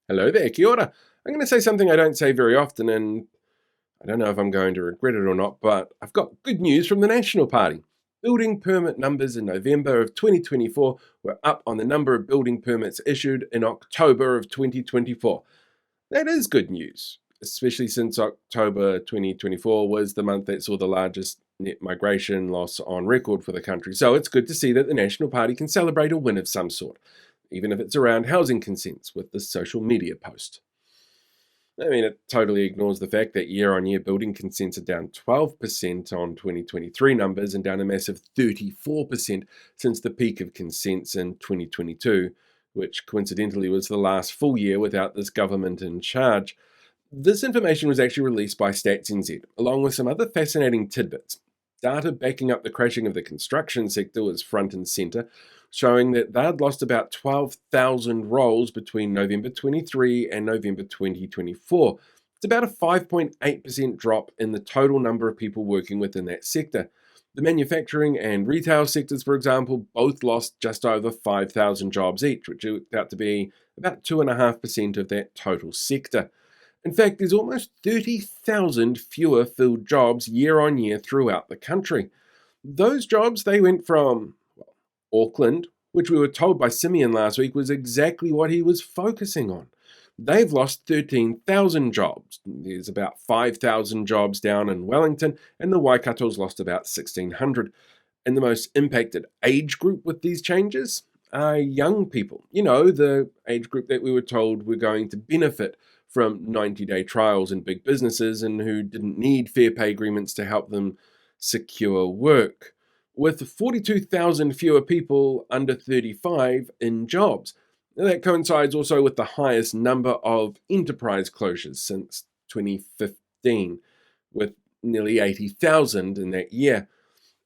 Hello there, kia ora. I'm going to say something I don't say very often, and I don't know if I'm going to regret it or not, but I've got good news from the National Party. Building permit numbers in November of 2024 were up on the number of building permits issued in October of 2024. That is good news, especially since October 2024 was the month that saw the largest net migration loss on record for the country. So it's good to see that the National Party can celebrate a win of some sort, even if it's around housing consents with this social media post. I mean, it totally ignores the fact that year-on-year building consents are down 12% on 2023 numbers and down a massive 34% since the peak of consents in 2022, which coincidentally was the last full year without this government in charge. This information was actually released by Stats NZ, along with some other fascinating tidbits. Data backing up the crashing of the construction sector was front and centre, showing that they'd lost about 12,000 roles between November 23 and November 2024. It's about a 5.8% drop in the total number of people working within that sector. The manufacturing and retail sectors, for example, both lost just over 5,000 jobs each, which worked out to be about 2.5% of that total sector. In fact, there's almost 30,000 fewer filled jobs year on year throughout the country. Those jobs, they went from Auckland, which we were told by Simeon last week was exactly what he was focusing on. They've lost 13,000 jobs. There's about 5,000 jobs down in Wellington, and the Waikato's lost about 1,600. And the most impacted age group with these changes are young people. You know, the age group that we were told were going to benefit from 90-day trials in big businesses and who didn't need fair pay agreements to help them secure work, with 42,000 fewer people under 35 in jobs. That coincides also with the highest number of enterprise closures since 2015, with nearly 80,000 in that year.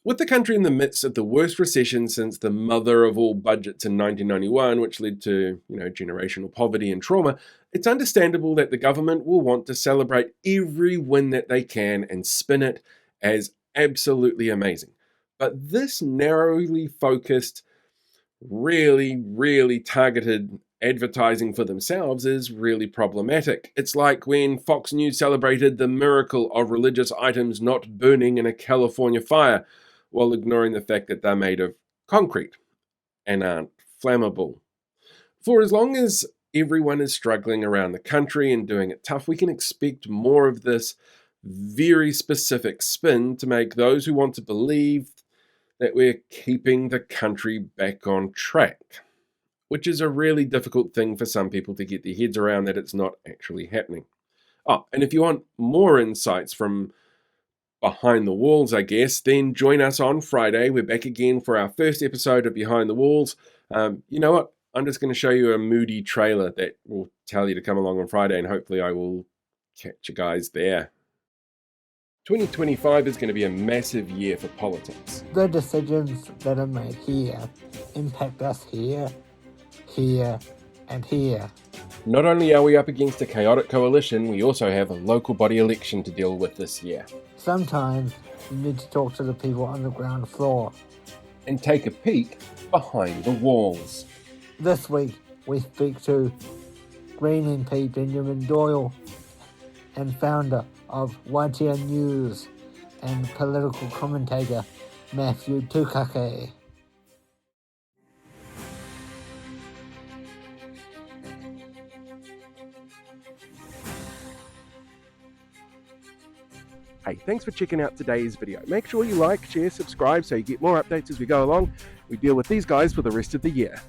With the country in the midst of the worst recession since the mother of all budgets in 1991, which led to, generational poverty and trauma, it's understandable that the government will want to celebrate every win that they can and spin it as absolutely amazing. But this narrowly focused, really targeted advertising for themselves is really problematic. It's like when Fox News celebrated the miracle of religious items not burning in a California fire, while ignoring the fact that they're made of concrete and aren't flammable. For as long as everyone is struggling around the country and doing it tough, we can expect more of this very specific spin to make those who want to believe that we're keeping the country back on track, which is a really difficult thing for some people to get their heads around, that it's not actually happening. Oh, and if you want more insights from behind the walls, I guess, then join us on Friday. We're back again for our first episode of Behind the Walls. You know what? I'm just going to show you a moody trailer that will tell you to come along on Friday, and hopefully I will catch you guys there. 2025 is going to be a massive year for politics. The decisions that are made here impact us here, and here. Not only are we up against a chaotic coalition, we also have a local body election to deal with this year. Sometimes you need to talk to the people on the ground floor. And take a peek behind the walls. This week we speak to Green MP Benjamin Doyle and founder of YTN News and political commentator Matthew Tukake. Hey, thanks for checking out today's video. Make sure you like, share, subscribe so you get more updates as we go along. We deal with these guys for the rest of the year.